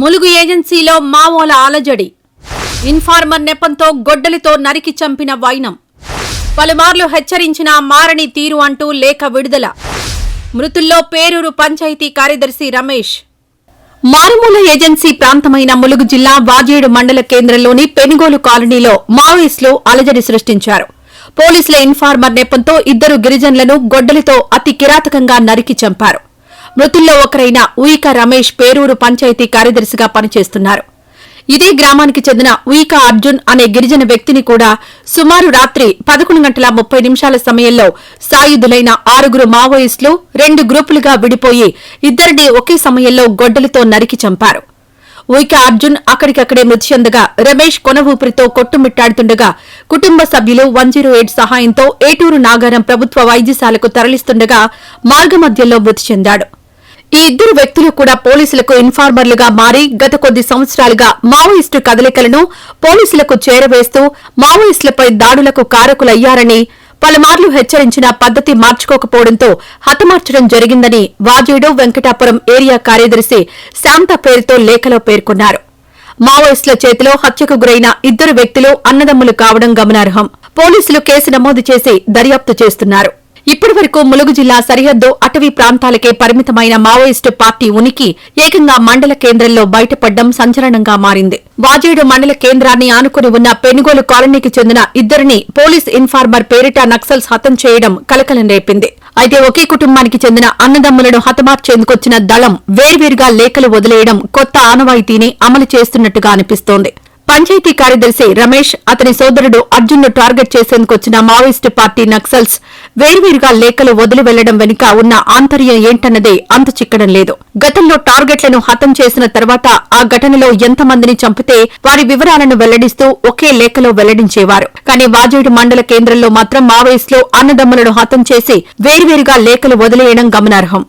ములుగు ఏజెన్సీలో మావోల అలజడి. ఇన్ఫార్మర్ నెపంతో గొడ్డలితో నరికి చంపిన వైనం. పలుమార్లు హెచ్చరించినా మారని తీరు అంటూ లేఖ విడుదల. మృతుల్లో పేరూరు పంచాయతీ కార్యదర్శి రమేష్. మారుమూల ఏజెన్సీ ప్రాంతమైన ములుగు జిల్లా వాజేడు మండల కేంద్రంలోని పెనుగోలు కాలనీలో మావోయిస్టులు అలజడి సృష్టించారు. పోలీసుల ఇన్ఫార్మర్ నెపంతో ఇద్దరు గిరిజనులను గొడ్డలితో అతి కిరాతకంగా నరికి చంపారు. మృతుల్లో ఒకరైన ఉయిక రమేష్ పేరూరు పంచాయతీ కార్యదర్శిగా పనిచేస్తున్నారు. ఇదే గ్రామానికి చెందిన ఉయిక అర్జున్ అనే గిరిజన వ్యక్తిని కూడా సుమారు రాత్రి 11:30 సమయంలో సాయుధులైన 6 మావోయిస్టులు 2 గ్రూపులుగా విడిపోయి ఇద్దరిని ఒకే సమయంలో గొడ్డలితో నరికి చంపారు. ఉయిక అర్జున్ అక్కడికక్కడే మృతి చెందగా రమేష్ కొన ఊపిరితో కొట్టుమిట్టాడుతుండగా కుటుంబ సభ్యులు 108 సహాయంతో ఏటూరు నాగారం ప్రభుత్వ వైద్యశాలకు తరలిస్తుండగా మార్గమధ్యంలో మృతి చెందాడు. ఈ ఇద్దరు వ్యక్తులు కూడా పోలీసులకు ఇన్ఫార్మర్లుగా మారి గత కొద్ది సంవత్సరాలుగా మావోయిస్టు కదలికలను పోలీసులకు చేరవేస్తూ మావోయిస్టులపై దాడులకు కారకులయ్యారని, పలుమార్లు హెచ్చరించిన పద్దతి మార్చుకోకపోవడంతో హతమార్చడం జరిగిందని వాజేడు వెంకటాపురం ఏరియా కార్యదర్శి శాంత పేరుతో లేఖలో పేర్కొన్నారు. మావోయిస్టుల చేతిలో హత్యకు గురైన ఇద్దరు వ్యక్తులు అన్నదమ్ములు కావడం గమనార్హం. పోలీసులు కేసు నమోదు చేసి దర్యాప్తు చేస్తున్నారు. ఇప్పటి వరకు ములుగు జిల్లా సరిహద్దు అటవీ ప్రాంతాలకే పరిమితమైన మావోయిస్టు పార్టీ ఉనికి ఏకంగా మండల కేంద్రంలో బయటపడ్డం సంచలనంగా మారింది. వాజేడు మండల కేంద్రాన్ని ఆనుకుని ఉన్న పెనుగోలు కాలనీకి చెందిన ఇద్దరిని పోలీస్ ఇన్ఫార్మర్ పేరిట నక్సల్స్ హతం చేయడం కలకలం రేపింది. అయితే ఒకే కుటుంబానికి చెందిన అన్నదమ్ములను హతమార్చేందుకొచ్చిన దళం వేర్వేరుగా లేఖలు వదిలేయడం కొత్త ఆనవాయితీని అమలు చేస్తున్నట్టుగా అనిపిస్తోంది. పంచాయతీ కార్యదర్శి రమేష్, అతని సోదరుడు అర్జున్ను టార్గెట్ చేసేందుకొచ్చిన మావోయిస్టు పార్టీ నక్సల్స్ వేర్వేరుగా లేఖలు వదిలి వెళ్లడం వెనుక ఉన్న ఆంతర్యం ఏంటన్నదే అంతు చిక్కడం లేదు. గతంలో టార్గెట్లను హతం చేసిన తర్వాత ఆ ఘటనలో ఎంతమందిని చంపితే వారి వివరాలను వెల్లడిస్తూ ఒకే లేఖలో వెల్లడించేవారు. కానీ వాజేడు మండల కేంద్రంలో మాత్రం మావోయిస్టులు అన్నదమ్ములను హతం చేసి వేర్వేరుగా లేఖలు వదిలేయడం గమనార్హం.